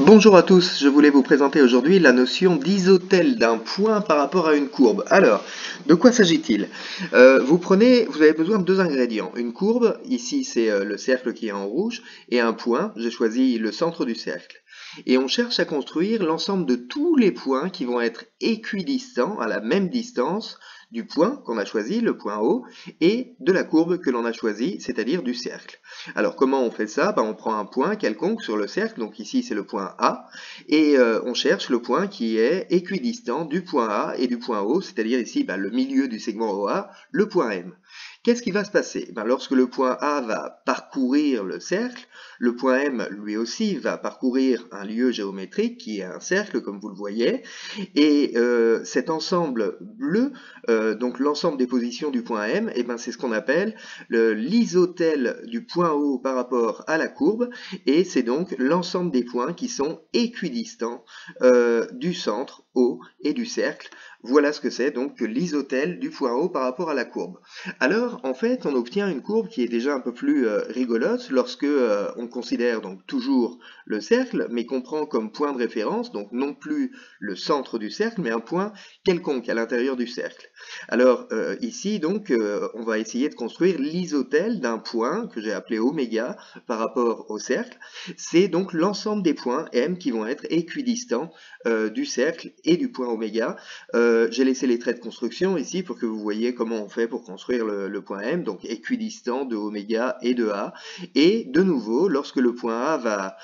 Bonjour à tous, je voulais vous présenter aujourd'hui la notion d'isotèle d'un point par rapport à une courbe. Alors, de quoi s'agit-il? Vous avez besoin de deux ingrédients. Une courbe, ici c'est le cercle qui est en rouge, et un point, j'ai choisi le centre du cercle. Et on cherche à construire l'ensemble de tous les points qui vont être équidistants, à la même distance, du point qu'on a choisi, le point O, et de la courbe que l'on a choisie, c'est-à-dire du cercle. Alors comment on fait ça? On prend un point quelconque sur le cercle, donc ici c'est le point A, et on cherche le point qui est équidistant du point A et du point O, c'est-à-dire ici le milieu du segment OA, le point M. Qu'est-ce qui va se passer? Lorsque le point A va parcourir le cercle, le point M lui aussi va parcourir un lieu géométrique qui est un cercle comme vous le voyez, et cet ensemble bleu, donc l'ensemble des positions du point M, c'est ce qu'on appelle l'isotèle du point O par rapport à la courbe, et c'est donc l'ensemble des points qui sont équidistants du centre O et du cercle. Voilà ce que c'est donc que l'isotèle du point O par rapport à la courbe. Alors en fait on obtient une courbe qui est déjà un peu plus rigolote lorsque on considère donc toujours le cercle, mais qu'on prend comme point de référence, donc non plus le centre du cercle, mais un point quelconque à l'intérieur du cercle. Alors ici donc on va essayer de construire l'isotèle d'un point que j'ai appelé oméga par rapport au cercle. C'est donc l'ensemble des points M qui vont être équidistants du cercle et du point oméga. J'ai laissé les traits de construction ici pour que vous voyez comment on fait pour construire le point M, donc équidistant de oméga et de A. Et de nouveau, lorsque le point A va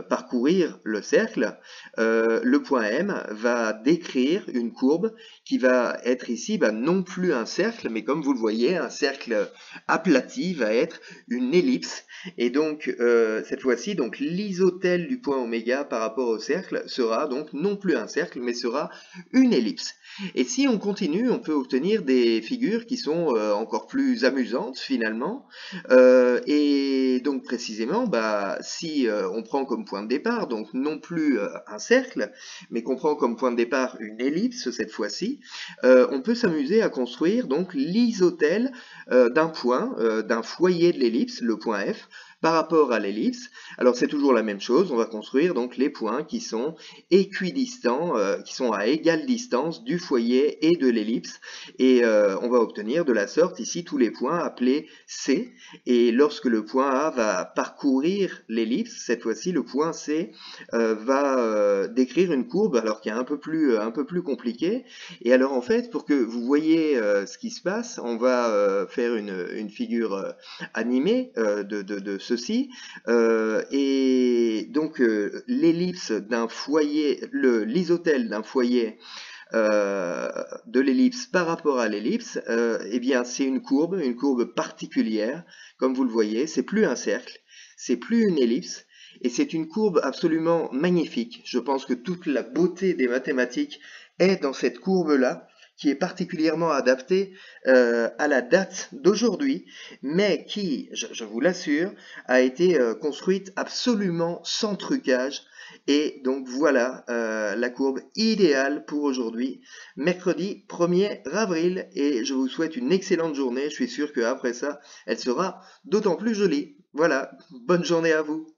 parcourir le cercle, le point M va décrire une courbe qui va être ici non plus un cercle, mais comme vous le voyez, un cercle aplati va être une ellipse. Et donc cette fois-ci, donc l'isotèle du point oméga par rapport au cercle sera donc non plus un cercle, mais sera une ellipse. Et si on continue, on peut obtenir des figures qui sont encore plus amusantes finalement. Et donc précisément, si on prend comme point de départ, donc non plus un cercle, mais qu'on prend comme point de départ une ellipse cette fois-ci, on peut s'amuser à construire donc l'isotèle d'un point, d'un foyer de l'ellipse, le point F, par rapport à l'ellipse. Alors c'est toujours la même chose, on va construire donc les points qui sont équidistants, qui sont à égale distance du foyer et de l'ellipse, et on va obtenir de la sorte ici tous les points appelés C, et lorsque le point A va parcourir l'ellipse, cette fois-ci le point C va décrire une courbe alors qui est un peu plus compliquée. Et alors en fait pour que vous voyez ce qui se passe, on va faire une figure animée de ceci, et donc l'ellipse d'un foyer, l'isotèle d'un foyer de l'ellipse par rapport à l'ellipse, c'est une courbe particulière, comme vous le voyez, c'est plus un cercle, c'est plus une ellipse, et c'est une courbe absolument magnifique. Je pense que toute la beauté des mathématiques est dans cette courbe-là, qui est particulièrement adaptée à la date d'aujourd'hui, mais qui, je vous l'assure, a été construite absolument sans trucage. Et donc voilà la courbe idéale pour aujourd'hui, mercredi 1er avril, et je vous souhaite une excellente journée. Je suis sûr qu'après ça, elle sera d'autant plus jolie. Voilà, bonne journée à vous.